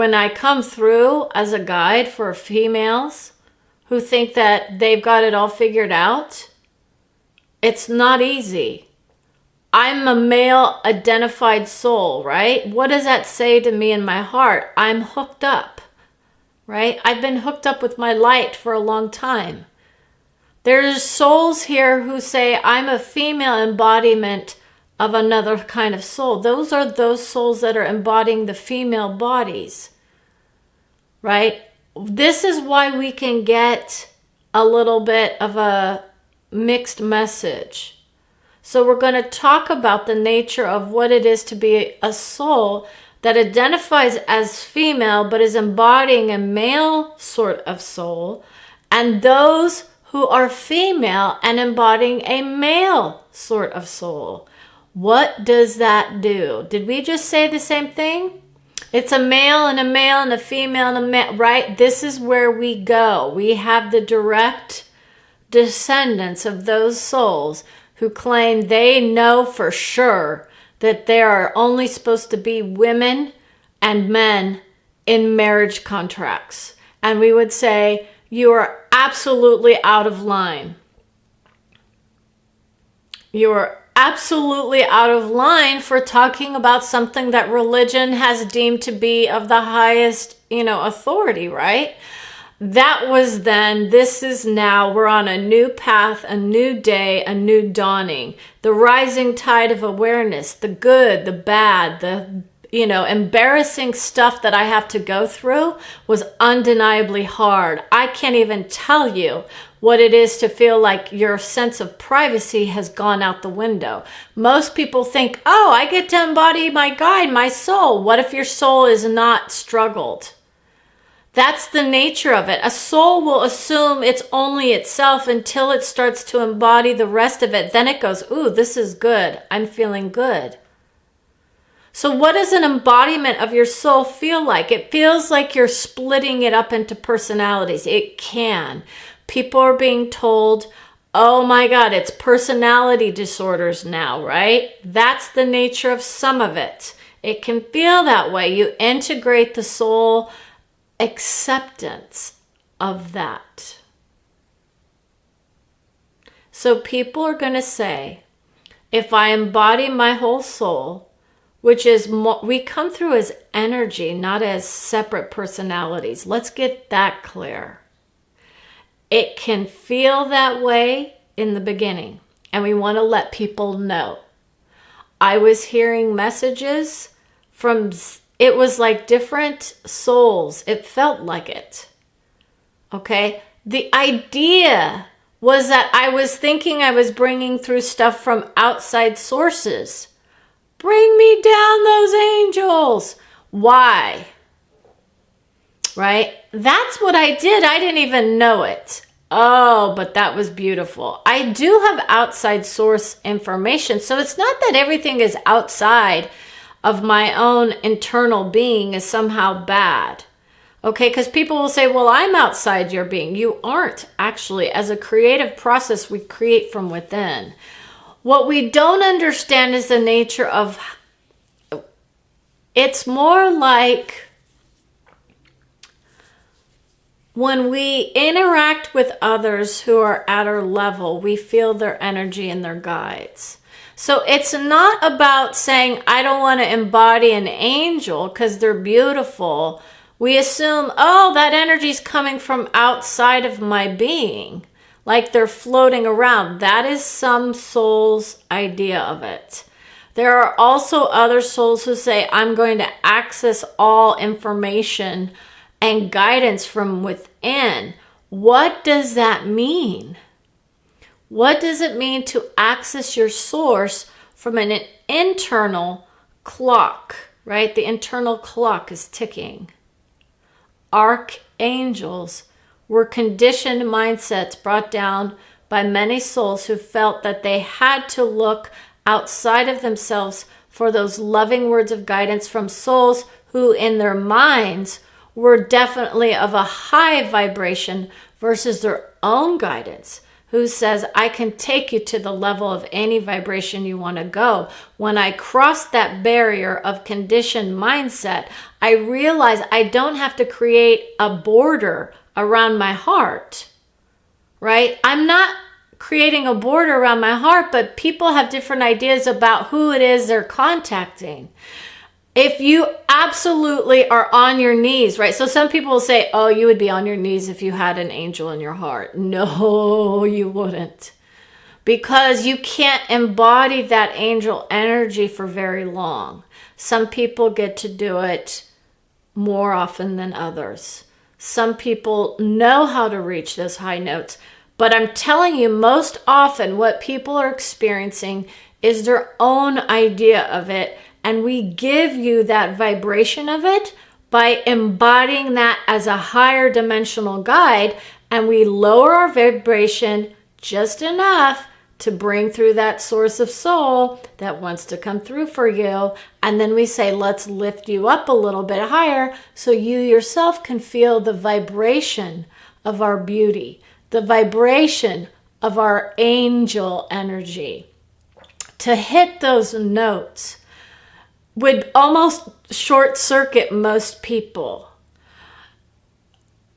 when I come through as a guide for females who think that they've got it all figured out, it's not easy. I'm a male identified soul, right? What does that say to me in my heart? I'm hooked up, right? I've been hooked up with my light for a long time. There's souls here who say, I'm a female embodiment of another kind of soul. Those are those souls that are embodying the female bodies, right? This is why we can get a little bit of a mixed message. So we're going to talk about the nature of what it is to be a soul that identifies as female but is embodying a male sort of soul, and those who are female and embodying a male sort of soul. What does that do? Did we just say the same thing? It's a male and a female and a male, right? This is where we go. We have the direct descendants of those souls who claim they know for sure that there are only supposed to be women and men in marriage contracts. And we would say, you are absolutely out of line. You are absolutely out of line for talking about something that religion has deemed to be of the highest, authority, right? That was then, this is now. We're on a new path, a new day, a new dawning. The rising tide of awareness, the good, the bad, the embarrassing stuff that I have to go through was undeniably hard. I can't even tell you what it is to feel like your sense of privacy has gone out the window. Most people think, oh, I get to embody my guide, my soul. What if your soul is not struggled? That's the nature of it. A soul will assume it's only itself until it starts to embody the rest of it. Then it goes, ooh, this is good. I'm feeling good. So what does an embodiment of your soul feel like? It feels like you're splitting it up into personalities. It can. People are being told, oh my God, it's personality disorders now, right? That's the nature of some of it. It can feel that way. You integrate the soul acceptance of that. So people are going to say, if I embody my whole soul, which is we come through as energy, not as separate personalities. Let's get that clear. It can feel that way in the beginning, and we want to let people know. I was hearing messages from, it was like different souls. It felt like it. Okay? The idea was that I was thinking I was bringing through stuff from outside sources. Bring me down those angels. Why? Right? That's what I did. I didn't even know it. Oh, but that was beautiful. I do have outside source information. So it's not that everything is outside of my own internal being is somehow bad. Okay, because people will say, well, I'm outside your being. You aren't actually. As a creative process, we create from within. What we don't understand is the nature of, it's more like when we interact with others who are at our level, we feel their energy and their guides. So it's not about saying, I don't want to embody an angel because they're beautiful. We assume, oh, that energy is coming from outside of my being. Like they're floating around. That is some soul's idea of it. There are also other souls who say, I'm going to access all information and guidance from within. What does that mean? What does it mean to access your source from an internal clock, right? The internal clock is ticking. Archangels were conditioned mindsets brought down by many souls who felt that they had to look outside of themselves for those loving words of guidance from souls who in their minds were definitely of a high vibration versus their own guidance, who says, I can take you to the level of any vibration you want to go. When I cross that barrier of conditioned mindset, I realize I don't have to create a border around my heart, right? I'm not creating a border around my heart, but people have different ideas about who it is they're contacting. If you absolutely are on your knees, right? So some people will say, oh, you would be on your knees if you had an angel in your heart. No, you wouldn't. Because you can't embody that angel energy for very long. Some people get to do it more often than others. Some people know how to reach those high notes. But I'm telling you, most often what people are experiencing is their own idea of it. And we give you that vibration of it by embodying that as a higher dimensional guide. And we lower our vibration just enough to bring through that source of soul that wants to come through for you. And then we say, let's lift you up a little bit higher so you yourself can feel the vibration of our beauty, the vibration of our angel energy. To hit those notes would almost short circuit most people.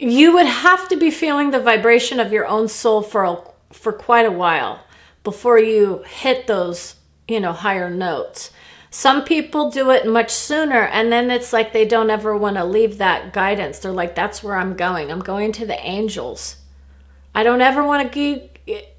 You would have to be feeling the vibration of your own soul for quite a while before you hit those, higher notes. Some people do it much sooner, and then it's like they don't ever want to leave that guidance. They're like, that's where I'm going. I'm going to the angels. I don't ever want to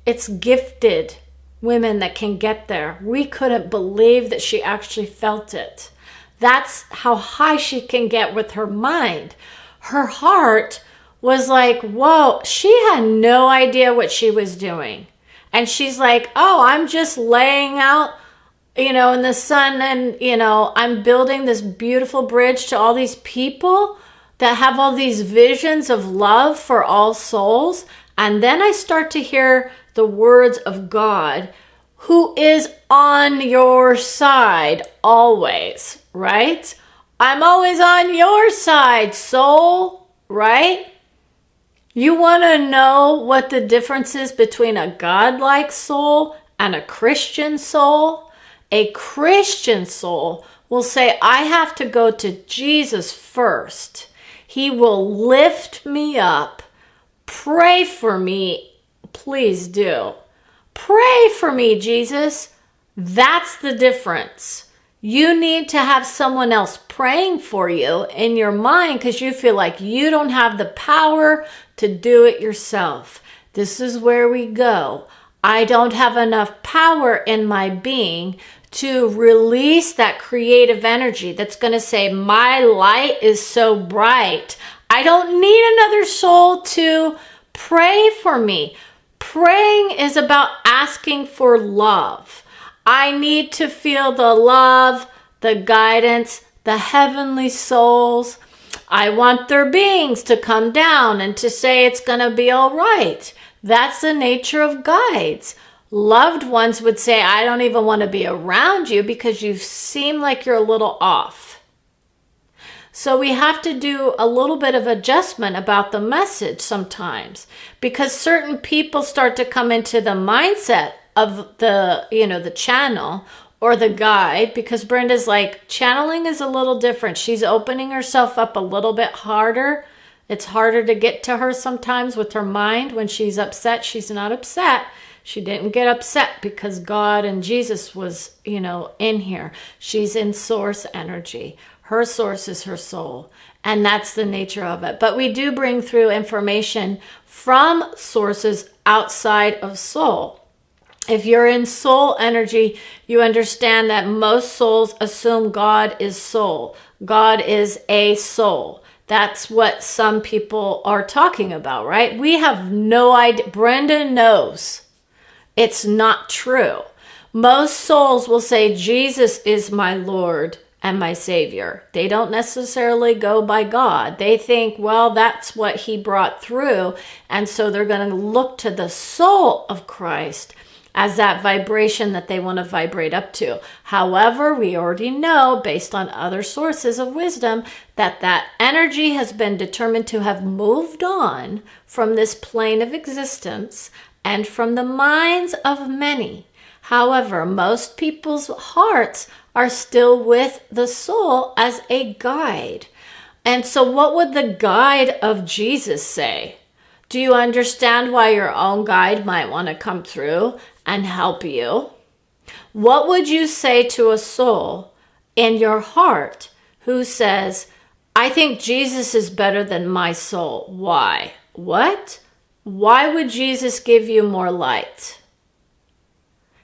it's gifted women that can get there. We couldn't believe that she actually felt it. That's how high she can get with her mind. Her heart was like, whoa, she had no idea what she was doing. And she's like, oh, I'm just laying out, in the sun, and, I'm building this beautiful bridge to all these people that have all these visions of love for all souls. And then I start to hear the words of God, who is on your side always, right? I'm always on your side, soul, right? You want to know what the difference is between a godlike soul and a Christian soul? A Christian soul will say, I have to go to Jesus first. He will lift me up. Pray for me. Please do. Pray for me, Jesus. That's the difference. You need to have someone else praying for you in your mind because you feel like you don't have the power to do it yourself. This is where we go. I don't have enough power in my being to release that creative energy that's going to say, my light is so bright. I don't need another soul to pray for me. Praying is about asking for love. I need to feel the love, the guidance, the heavenly souls. I want their beings to come down and to say it's going to be all right. That's the nature of guides. Loved ones would say, I don't even want to be around you because you seem like you're a little off. So we have to do a little bit of adjustment about the message sometimes because certain people start to come into the mindset of the channel or the guide, because Brenda's like, channeling is a little different. She's opening herself up a little bit harder. It's harder to get to her sometimes with her mind. When she's upset, she's not upset. She didn't get upset because God and Jesus was, in here. She's in source energy. Her source is her soul. And that's the nature of it. But we do bring through information from sources outside of soul. If you're in soul energy, you understand that most souls assume God is soul. God is a soul. That's what some people are talking about, right? We have no idea. Brenda knows it's not true. Most souls will say, Jesus is my Lord and my Savior. They don't necessarily go by God. They think, well, that's what he brought through. And so they're going to look to the soul of Christ as that vibration that they want to vibrate up to. However, we already know, based on other sources of wisdom, that that energy has been determined to have moved on from this plane of existence, and from the minds of many. However, most people's hearts are still with the soul as a guide. And so what would the guide of Jesus say? Do you understand why your own guide might want to come through and help you? What would you say to a soul in your heart who says, I think Jesus is better than my soul? Why? What? Why would Jesus give you more light?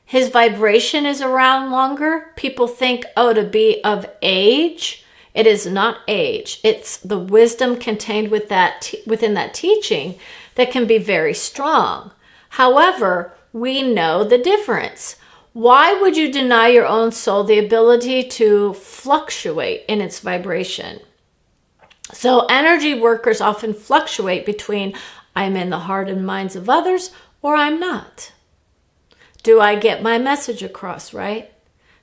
His vibration is around longer. People think, oh, to be of age. It is not age. It's the wisdom contained within that teaching that can be very strong. However, we know the difference. Why would you deny your own soul the ability to fluctuate in its vibration? So energy workers often fluctuate between I'm in the heart and minds of others or I'm not. Do I get my message across, right?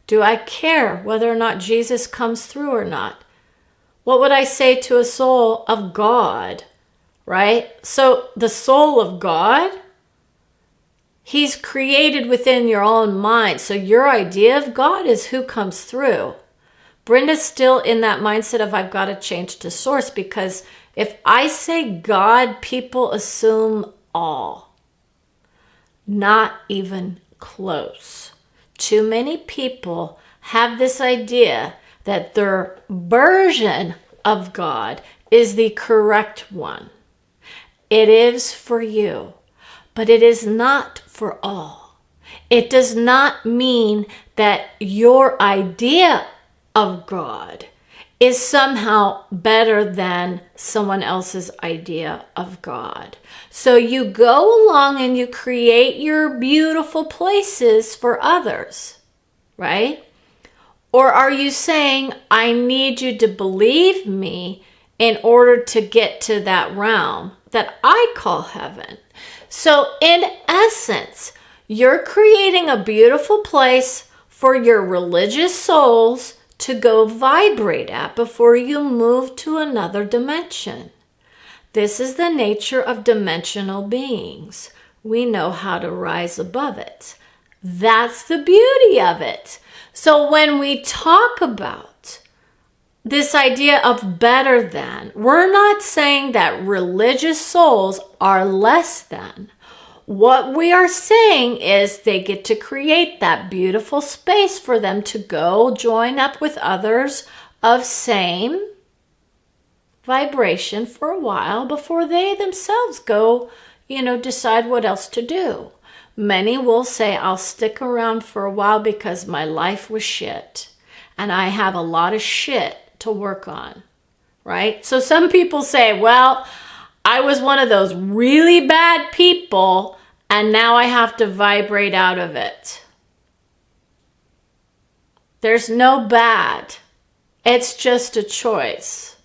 Do I care whether or not Jesus comes through or not? What would I say to a soul of God, right? So the soul of God, He's created within your own mind. So your idea of God is who comes through. Brenda's still in that mindset of I've got to change to source, because if I say God, people assume all. Not even close. Too many people have this idea that their version of God is the correct one. It is for you, but it is not for all. It does not mean that your idea of God is somehow better than someone else's idea of God. So you go along and you create your beautiful places for others, right? Or are you saying, I need you to believe me in order to get to that realm that I call heaven? So in essence, you're creating a beautiful place for your religious souls to go vibrate at before you move to another dimension. This is the nature of dimensional beings. We know how to rise above it. That's the beauty of it. So when we talk about this idea of better than, we're not saying that religious souls are less than. What we are saying is they get to create that beautiful space for them to go join up with others of same vibration for a while before they themselves go, decide what else to do. Many will say, I'll stick around for a while because my life was shit and I have a lot of shit to work on, right? So some people say, well, I was one of those really bad people and now I have to vibrate out of it. There's no bad. It's just a choice.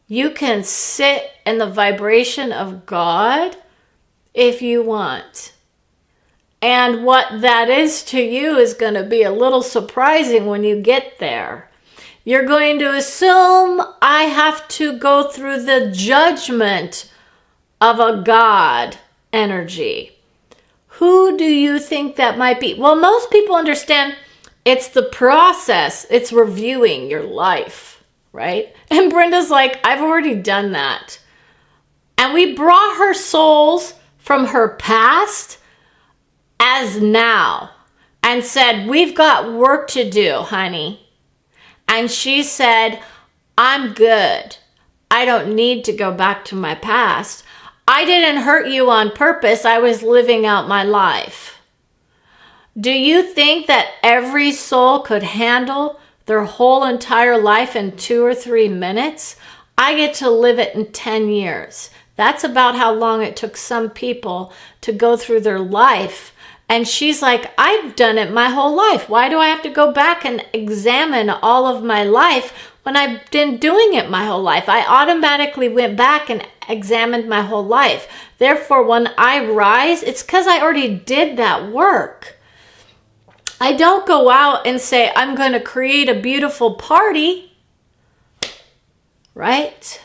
You can sit in the vibration of God if you want. And what that is to you is going to be a little surprising when you get there. You're going to assume I have to go through the judgment of a God energy. Who do you think that might be? Well, most people understand it's the process. It's reviewing your life, right? And Brenda's like, I've already done that. And we brought her souls from her past as now and said, we've got work to do, honey. And she said, I'm good. I don't need to go back to my past. I didn't hurt you on purpose. I was living out my life. Do you think that every soul could handle their whole entire life in 2 or 3 minutes? I get to live it in 10 years. That's about how long it took some people to go through their life. And she's like, I've done it my whole life. Why do I have to go back and examine all of my life when I've been doing it my whole life? I automatically went back and examined my whole life. Therefore, when I rise, it's because I already did that work. I don't go out and say, I'm going to create a beautiful party, right?